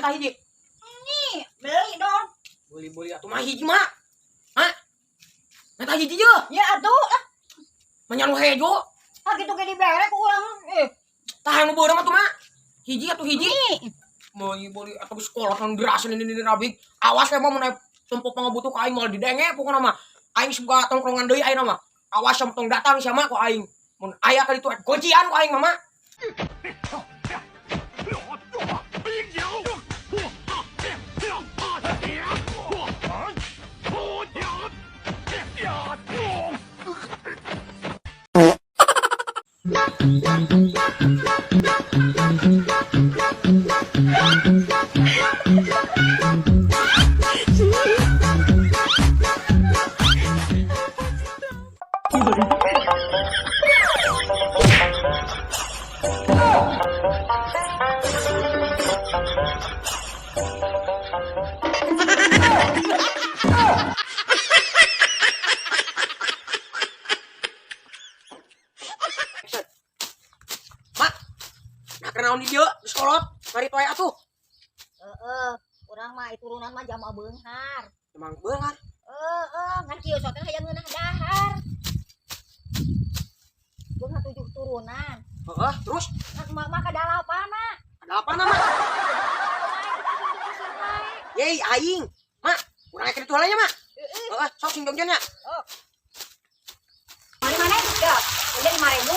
Eta hiji. Nih, beli dong. Beli atuh mah hiji mah. Hah? Eta hiji je. Ya atuh. Menyalu hejo. Ah gitu ge dibere ku urang. Tah nu beurang mah tuh mah. Hiji atuh hiji. Nih. Beli atuh sekolah kan dirasin ini rabik. Awas ya mah mun tempo pangabutuh ka aing moal didenge pokona mah. Aing suka tongkrongan deui ayeuna mah. Awas sam tong datang sia mah ku aing. Mun aya ka ditu kuncian ku aing mah. Mak, nah kenaon di dieu di sekolot, mari toy atuh. Urang mah turunan mah jamaah beunghar. Emang beunghar. Ngan kieu sok teh hayang ngeunah dahar. Beunghar 7 turunan. Heeh, terus Mah kadalapana. ada apa nama? Yey, aing. Mak, urang aya kitu heula nya, Mak. Heeh, sok sing jongjonnya. Mana ya? Udah 5.000.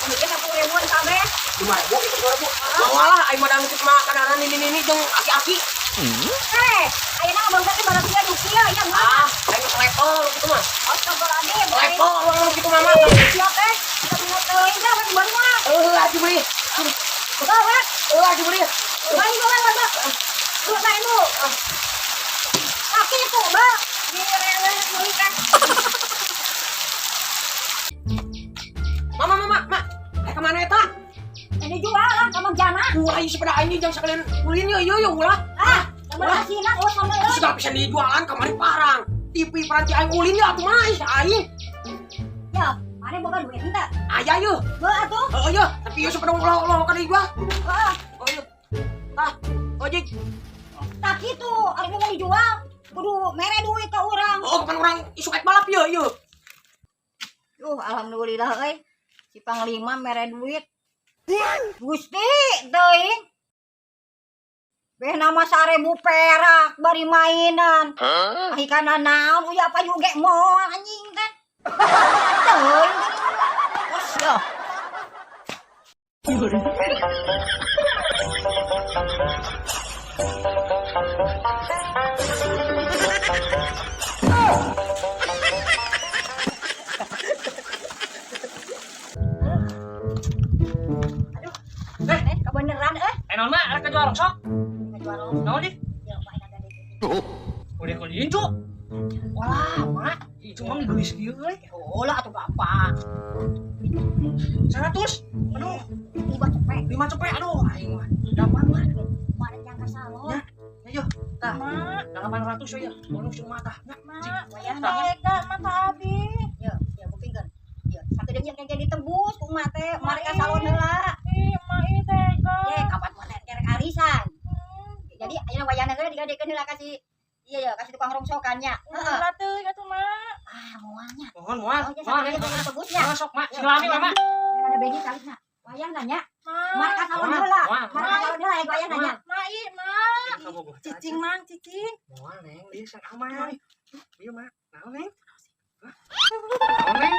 Mungkin 10.000-an kabeh. 5.000 itu 2.000. Walah, aing mah dangtut mah kadaran ini jeung aki-aki. Ayeuna mah bangsa teh barang sia dukia ya mah. Aing level gitu mah. Astagfirullahaladzim. Level orang gitu mah. Sia teh. Kita bener teuing dah di baru mah. Atuh beli. Bawa. Atuh beli. Bawa. Lu lain lu. Kaki itu, Bang. Di rele deui kan. Mama. Aya ka mana eta? Ini jual lah ka Mang Jana. Ulah ieu sepeda aing jeung sakalian ulin yeuh ulah. Tambah asina oh sama euy. Sudah bisa dijualan kamari parang. TV peranti aing ulin ya atuh mah aing. Ya, mana boga duit henteu? Aya yeuh. Beuh atuh. Heeh yeuh, tapi yeuh sepeda ulah ka dijual. Heeh. Oh yeuh. Tah, ojek. Tak kitu, ari mau dijual kudu mere duit ka urang. Oh, kapan orang isuk ek balap yeuh. Alhamdulillah euy. Si Panglima mere duit. Gusti teuing. Beh nama 1.000 perak bari mainan. Ahikana naon uya apa juga moal anjing kan. Teuing. Terus yo. Kebeneran Naon mah arek jual sok. Ngejual Naon di? ya Pak ada di. Udah kalau diincu. Wah, mak. Cuma geus kieu euy. Oh lah atuh bapak. 100. Aduh, 5 cepet. Aduh, aing mah. Dapat mah. Mana yang ka salon? Ya, yeuh. Tah. 800 ya. Ulun sing mata. Mak, wayah tega mata abi. Ya buktikan. Ya, satu dia yang jadi tebus ku mah teh, mari ka salon heula. Ih, mah ieu tega. Ye, kapan mana kerek arisan. Jadi ayeuna wayahna geus digadekeun heula kasih kasih tukang rongsokannya. Heeh. Ulah teuing atuh, Mak. Moalnya. Mohon. Oh, ya satu dia jadi tebusnya. Masuk, Mak. Silami, Mama. Ada begi kalisna. Wayah nanya. Mari Mak, ka salon heula. Moal. Mari ka salon heula wayah nanya. Mak, Mak. Cicing, Mang, cicing. Moal, Neng. Dia sang aman. Ieu, Mak. Naon, Neng? Naon, Neng?